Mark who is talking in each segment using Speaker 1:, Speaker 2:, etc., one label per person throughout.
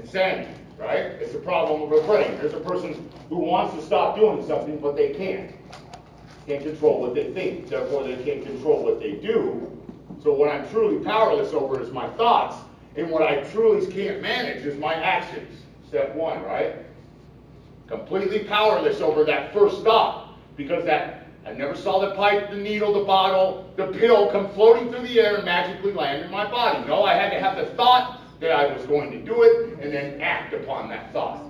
Speaker 1: insanity, right? It's a problem of the brain. There's a person who wants to stop doing something, but they can't. Can't control what they think, therefore they can't control what they do. So what I'm truly powerless over is my thoughts, and what I truly can't manage is my actions. Step one, right? Completely powerless over that first thought, because that I never saw the pipe, the needle, the bottle, the pill come floating through the air and magically land in my body. No, I had to have the thought that I was going to do it and then act upon that thought.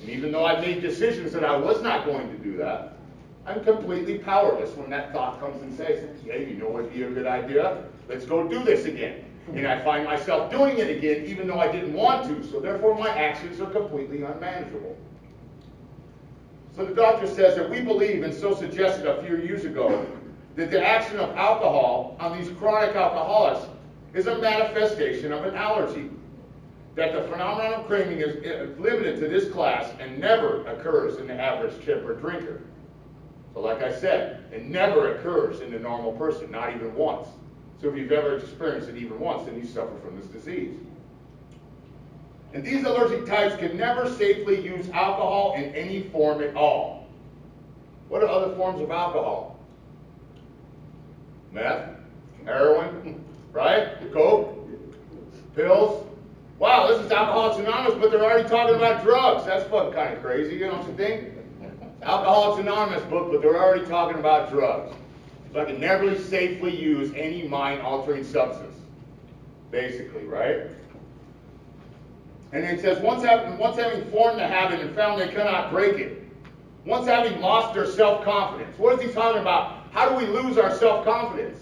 Speaker 1: And even though I made decisions that I was not going to do that, I'm completely powerless when that thought comes and says, hey, you know what would be a good idea? Let's go do this again. And I find myself doing it again even though I didn't want to, so therefore my actions are completely unmanageable. So the doctor says that we believe, and so suggested a few years ago, that the action of alcohol on these chronic alcoholics is a manifestation of an allergy. That the phenomenon of craving is limited to this class and never occurs in the average tipper drinker. So like I said, it never occurs in the normal person, not even once. So if you've ever experienced it even once, then you suffer from this disease. And these allergic types can never safely use alcohol in any form at all. What are other forms of alcohol? Meth, heroin, right? Coke, pills. Wow, this is Alcoholics Anonymous, but they're already talking about drugs. That's fucking kind of crazy, you don't you think? Alcoholics Anonymous book, but they're already talking about drugs. So I can never safely use any mind-altering substance, basically, right? And it says, once having formed the habit and found they cannot break it, once having lost their self-confidence. What is he talking about? How do we lose our self-confidence?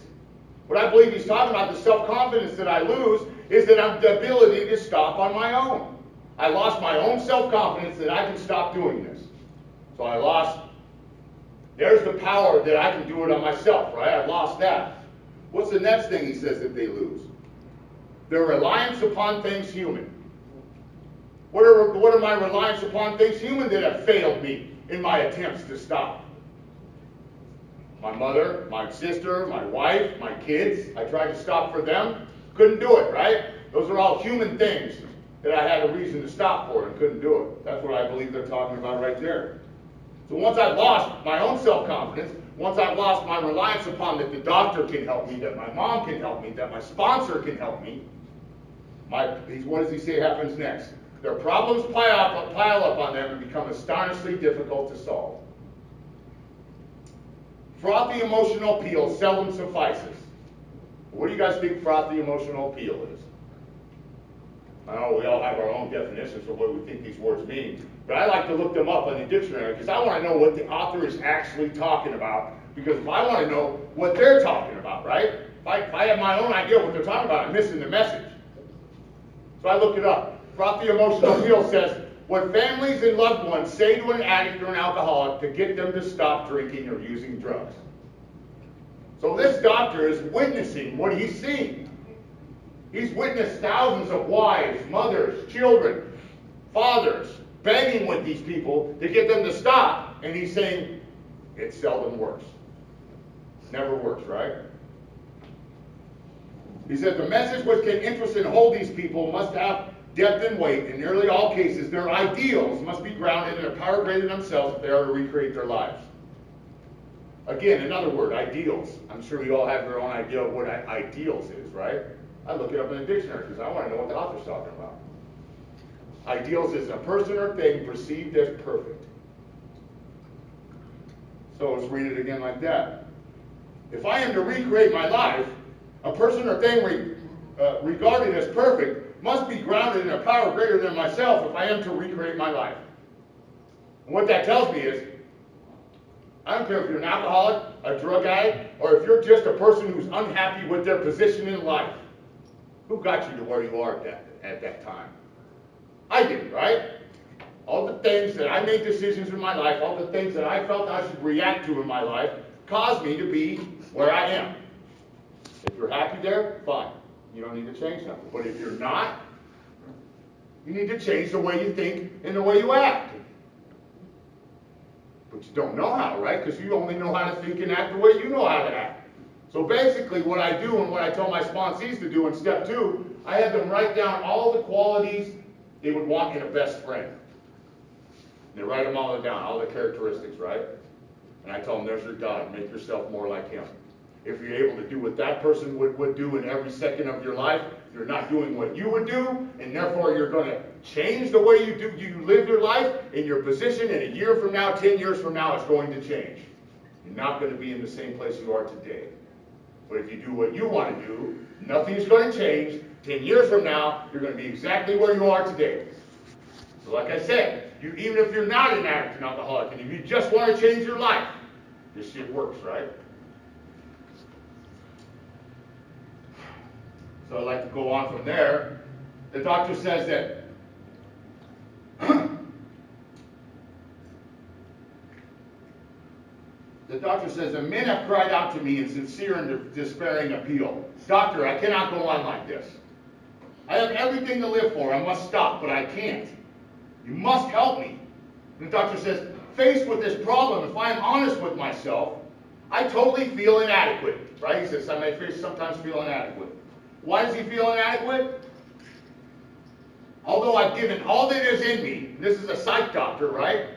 Speaker 1: What I believe he's talking about, the self-confidence that I lose, is that I'm the ability to stop on my own. I lost my own self-confidence that I can stop doing this. So I lost, there's the power that I can do it on myself, right? I lost that. What's the next thing he says that they lose? Their reliance upon things human. What are my reliance upon things human that have failed me in my attempts to stop? My mother, my sister, my wife, my kids. I tried to stop for them, couldn't do it, right? Those are all human things that I had a reason to stop for and couldn't do it. That's what I believe they're talking about right there. So once I've lost my own self-confidence, once I've lost my reliance upon that the doctor can help me, that my mom can help me, that my sponsor can help me, what does he say happens next? Their problems pile up on them and become astonishingly difficult to solve. Frothy emotional appeal seldom suffices. What do you guys think frothy emotional appeal is? I know we all have our own definitions of what we think these words mean, but I like to look them up in the dictionary because I want to know what the author is actually talking about, because if I want to know what they're talking about, right? If I have my own idea what they're talking about, I'm missing the message. So I look it up. Frothy emotional appeal says, what families and loved ones say to an addict or an alcoholic to get them to stop drinking or using drugs. So this doctor is witnessing what he's seen. He's witnessed thousands of wives, mothers, children, fathers, begging with these people to get them to stop, and he's saying, it seldom works. Never works, right? He said, the message which can interest and hold these people must have depth and weight. In nearly all cases, their ideals must be grounded in a power greater than themselves if they are to recreate their lives. Again, another word, ideals. I'm sure you all have your own idea of what ideals is, right? I look it up in the dictionary because I want to know what the author's talking about. Ideals is a person or thing perceived as perfect. So let's read it again like that. If I am to recreate my life, a person or thing regarded as perfect must be grounded in a power greater than myself if I am to recreate my life. And what that tells me is, I don't care if you're an alcoholic, a drug addict, or if you're just a person who's unhappy with their position in life. Who got you to where you are at that time? I did, right? All the things that I made decisions in my life, all the things that I felt I should react to in my life, caused me to be where I am. If you're happy there, fine. You don't need to change nothing. But if you're not, you need to change the way you think and the way you act. But you don't know how, right? Because you only know how to think and act the way you know how to act. So basically what I do and what I tell my sponsees to do in step 2, I have them write down all the qualities they would want in a best friend. They write them all down, all the characteristics, right? And I tell them, there's your God. Make yourself more like him. If you're able to do what that person would do in every second of your life, you're not doing what you would do, and therefore you're going to change the way you live your life, and your position in a year from now, 10 years from now, is going to change. You're not going to be in the same place you are today. But if you do what you want to do, nothing's going to change. 10 years from now, you're going to be exactly where you are today. So like I said, even if you're not an addict and alcoholic, and if you just want to change your life, this shit works, right? So I'd like to go on from there. The doctor says that the men have cried out to me in sincere and despairing appeal. Doctor, I cannot go on like this. I have everything to live for. I must stop, but I can't. You must help me. And the doctor says, faced with this problem, if I am honest with myself, I totally feel inadequate. Right? He says, I may sometimes feel inadequate. Why does he feel inadequate? Although I've given all that is in me, this is a psych doctor, right?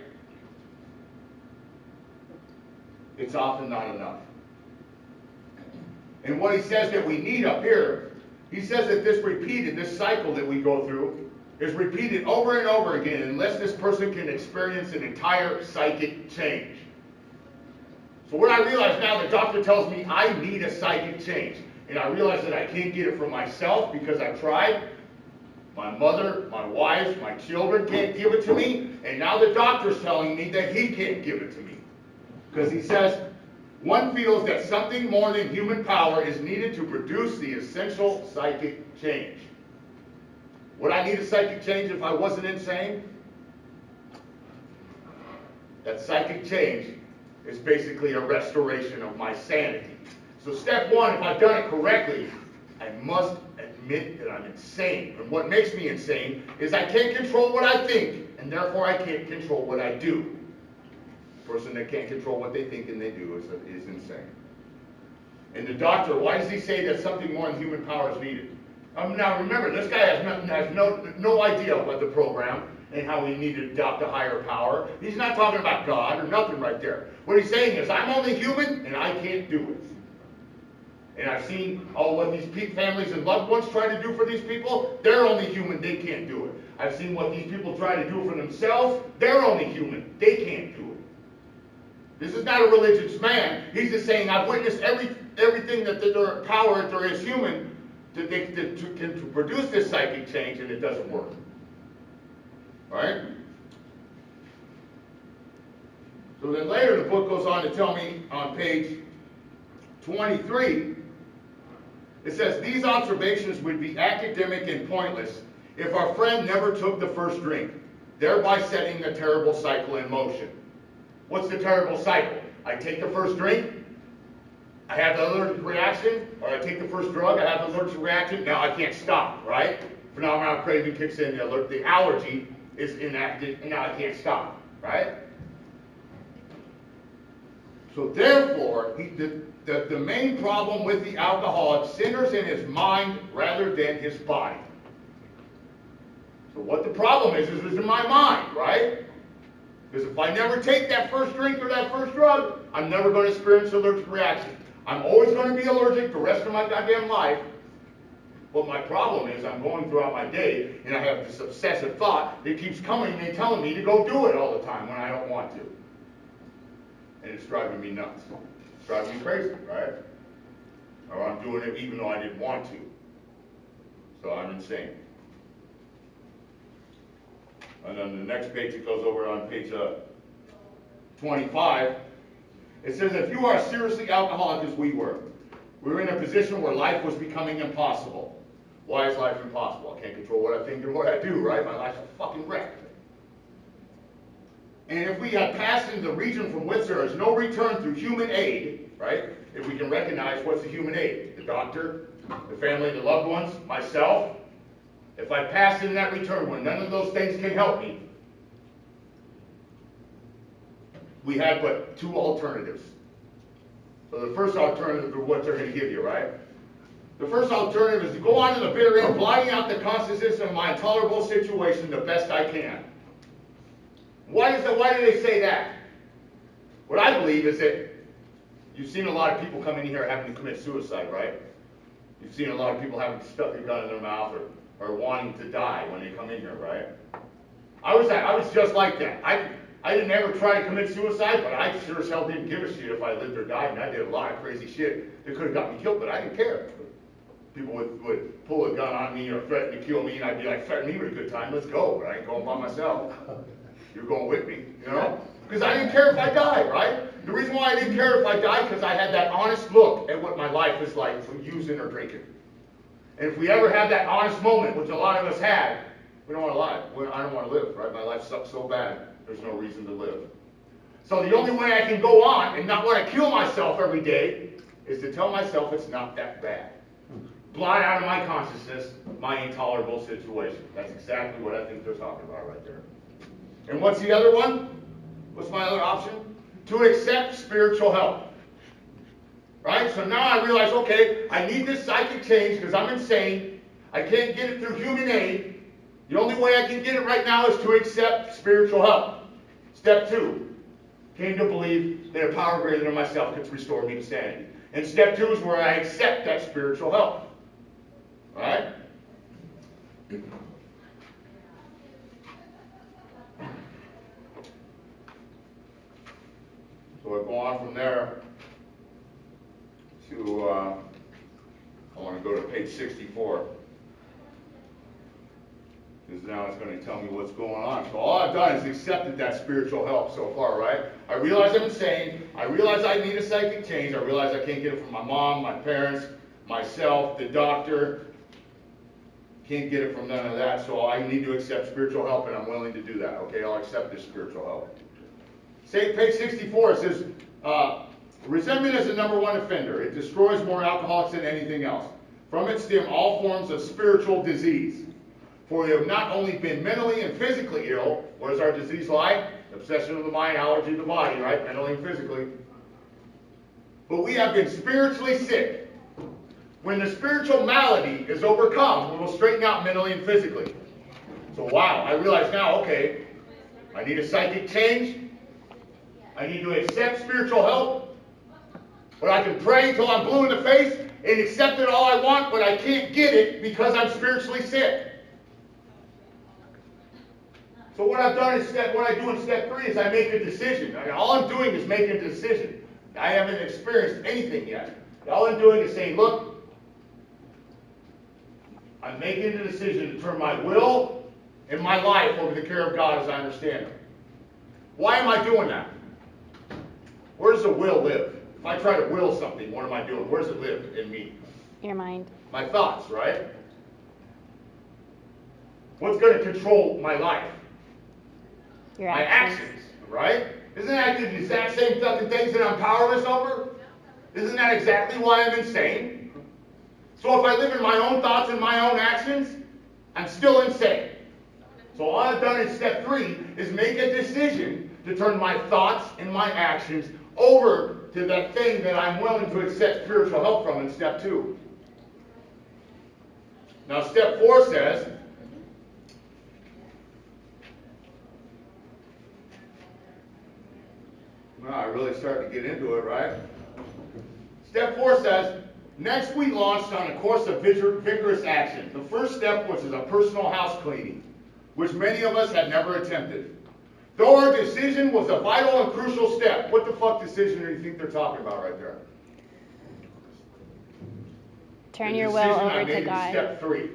Speaker 1: It's often not enough. And what he says that we need up here, he says that this cycle that we go through is repeated over and over again unless this person can experience an entire psychic change. So what I realize now, the doctor tells me I need a psychic change. And I realize that I can't get it for myself because I've tried. My mother, my wife, my children can't give it to me. And now the doctor's telling me that he can't give it to me. Because he says, one feels that something more than human power is needed to produce the essential psychic change. Would I need a psychic change if I wasn't insane? That psychic change is basically a restoration of my sanity. So step one, if I've done it correctly, I must admit that I'm insane. And what makes me insane is I can't control what I think, and therefore I can't control what I do. A person that can't control what they think and they do is insane. And the doctor, why does he say that something more than human power is needed? Now remember, this guy has no idea about the program and how we need to adopt a higher power. He's not talking about God or nothing right there. What he's saying is, I'm only human and I can't do it. And I've seen what these families and loved ones try to do for these people. They're only human, they can't do it. I've seen what these people try to do for themselves. They're only human, they can't do it. This is not a religious man. He's just saying, I've witnessed everything that there power that there is human to produce this psychic change, and it doesn't work. Right? So then later the book goes on to tell me on page 23, it says, these observations would be academic and pointless if our friend never took the first drink, thereby setting the terrible cycle in motion. What's the terrible cycle? I take the first drink, I have the allergic reaction, or I take the first drug, I have the allergic reaction, now I can't stop, right? Phenomenal craving kicks in, the allergy is enacted, and now I can't stop, right? So therefore, the main problem with the alcoholic centers in his mind rather than his body. So what the problem is in my mind, right? Because if I never take that first drink or that first drug, I'm never going to experience an allergic reaction. I'm always going to be allergic the rest of my goddamn life. But my problem is I'm going throughout my day and I have this obsessive thought that keeps coming and telling me to go do it all the time when I don't want to. And it's driving me nuts. It's driving me crazy, right? Or I'm doing it even though I didn't want to. So I'm insane. And then the next page, it goes over on page 25. It says, if you are seriously alcoholic as we were in a position where life was becoming impossible. Why is life impossible? I can't control what I think and what I do, right? My life's a fucking wreck. And if we had passed into the region from which there is no return through human aid, right? If we can recognize what's the human aid, the doctor, the family, the loved ones, myself. If I pass in that return when none of those things can help me, we had but two alternatives. So the first alternative is what they're going to give you, right? The first alternative is to go on to the bitter end, blotting out the consciousness of my intolerable situation the best I can. Why do they say that? What I believe is that you've seen a lot of people come in here having to commit suicide, right? You've seen a lot of people having to stuff their gun in their mouth or wanting to die when they come in here, right? I was just like that. I didn't ever try to commit suicide, but I sure as hell didn't give a shit if I lived or died, and I did a lot of crazy shit that could have got me killed, but I didn't care. People would pull a gun on me or threaten to kill me, and I'd be like, threaten me with a good time, let's go, but I ain't going by myself. You're going with me, you know? Because I didn't care if I died, right? The reason why I didn't care if I died, because I had that honest look at what my life is like from using or drinking. And if we ever have that honest moment, which a lot of us had, we don't want to lie. I don't want to live, right? My life sucks so bad, there's no reason to live. So the only way I can go on and not want to kill myself every day is to tell myself it's not that bad. Blot out of my consciousness my intolerable situation. That's exactly what I think they're talking about right there. And what's the other one? What's my other option? To accept spiritual help. Right? So now I realize, okay, I need this psychic change because I'm insane. I can't get it through human aid. The only way I can get it right now is to accept spiritual help. Step 2, came to believe that a power greater than myself could restore me to sanity. And step 2 is where I accept that spiritual help. All right? So we'll go on from there to, I want to go to page 64. Because now it's going to tell me what's going on. So all I've done is accepted that spiritual help so far, right? I realize I'm insane. I realize I need a psychic change. I realize I can't get it from my mom, my parents, myself, the doctor. Can't get it from none of that. So I need to accept spiritual help, and I'm willing to do that. Okay, I'll accept this spiritual help. Say page 64, it says, resentment is the #1 offender. It destroys more alcoholics than anything else. From it stem all forms of spiritual disease. For we have not only been mentally and physically ill, what does our disease lie? Obsession of the mind, allergy of the body, right? Mentally and physically. But we have been spiritually sick. When the spiritual malady is overcome, we will straighten out mentally and physically. So wow, I realize now, okay, I need a psychic change. I need to accept spiritual help. But I can pray until I'm blue in the face and accept it all I want, but I can't get it because I'm spiritually sick. So what I've done is what I do in step 3 is I make a decision. I mean, all I'm doing is making a decision. I haven't experienced anything yet. All I'm doing is saying, look, I'm making the decision to turn my will and my life over to the care of God as I understand it. Why am I doing that? Where does the will live? If I try to will something, what am I doing? Where does it live in me?
Speaker 2: Your mind.
Speaker 1: My thoughts, right? What's going to control my life?
Speaker 2: Your
Speaker 1: my actions, right? Isn't that the exact same fucking things that I'm powerless over? Isn't that exactly why I'm insane? So if I live in my own thoughts and my own actions, I'm still insane. So all I've done in step 3 is make a decision to turn my thoughts and my actions over to that thing that I'm willing to accept spiritual help from in step 2. Now step 4 says, well, I really started to get into it, right? Step 4 says, next we launched on a course of vigorous action. The first step was a personal house cleaning, which many of us had never attempted. Though our decision was a vital and crucial step. What the fuck decision do you think they're talking about right there?
Speaker 2: Turn your will over to God.
Speaker 1: Step 3,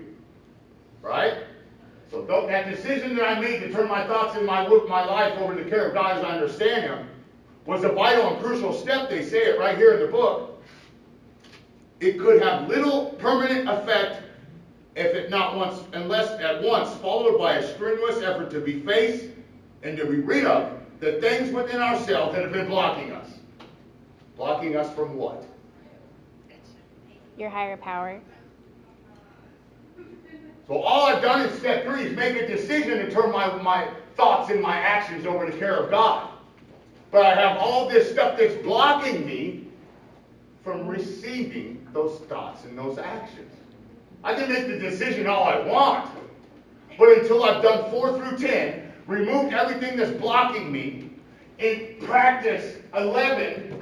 Speaker 1: right? So that decision that I made to turn my thoughts and my life over to the care of God as I understand Him was a vital and crucial step. They say it right here in the book. It could have little permanent effect unless at once followed by a strenuous effort to be faced and to be rid of the things within ourselves that have been blocking us. Blocking us from what?
Speaker 2: Your higher power.
Speaker 1: So all I've done in step 3 is make a decision to turn my thoughts and my actions over to the care of God. But I have all this stuff that's blocking me from receiving those thoughts and those actions. I can make the decision all I want, but until I've done 4 through 10, removed everything that's blocking me, in practice 11,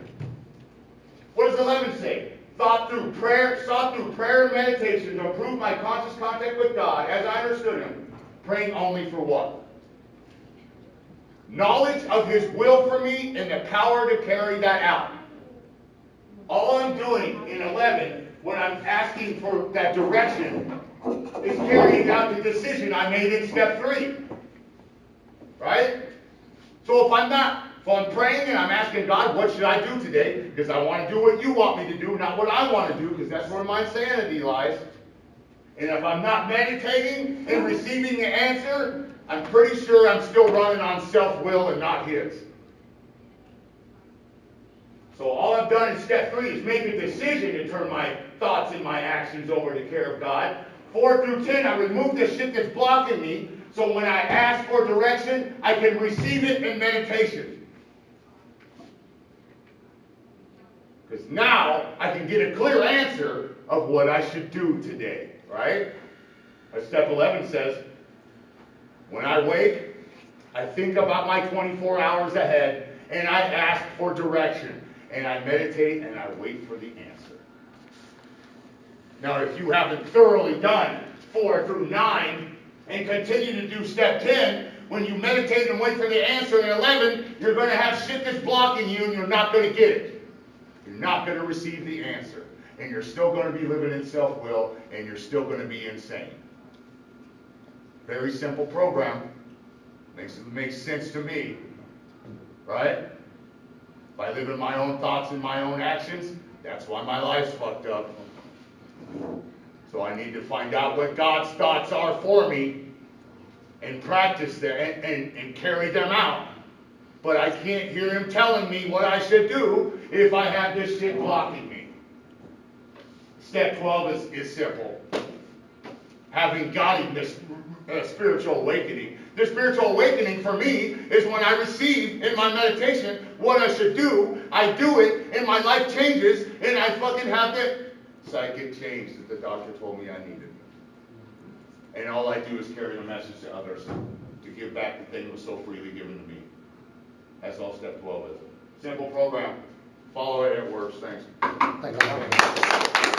Speaker 1: what does 11 say? Sought through prayer and meditation to improve my conscious contact with God as I understood Him, praying only for what? Knowledge of His will for me and the power to carry that out. All I'm doing in 11, when I'm asking for that direction, is carrying out the decision I made in step 3. Right? So if I'm praying and I'm asking God, what should I do today? Because I want to do what you want me to do, not what I want to do, because that's where my sanity lies. And if I'm not meditating and receiving the answer, I'm pretty sure I'm still running on self-will and not His. So all I've done in step 3 is make a decision to turn my thoughts and my actions over to the care of God. 4 through 10, I remove the shit that's blocking me, so when I ask for direction, I can receive it in meditation. Because now I can get a clear answer of what I should do today, right? As step 11 says, when I wake, I think about my 24 hours ahead, and I ask for direction. And I meditate and I wait for the answer. Now, if you haven't thoroughly done 4 through 9 and continue to do step 10, when you meditate and wait for the answer in 11, you're going to have shit that's blocking you and you're not going to get it. You're not going to receive the answer. And you're still going to be living in self-will and you're still going to be insane. Very simple program. Makes sense to me. Right? If I live in my own thoughts and my own actions, that's why my life's fucked up. So I need to find out what God's thoughts are for me and practice them and carry them out. But I can't hear Him telling me what I should do if I have this shit blocking me. Step 12 is simple. Having gotten this spiritual awakening. The spiritual awakening for me is when I receive in my meditation what I should do. I do it, and my life changes, and I fucking have the psychic change that the doctor told me I needed. And all I do is carry the message to others to give back the thing that was so freely given to me. That's all step 12 is. Simple program. Follow it, it works. Thanks.
Speaker 3: Thank you.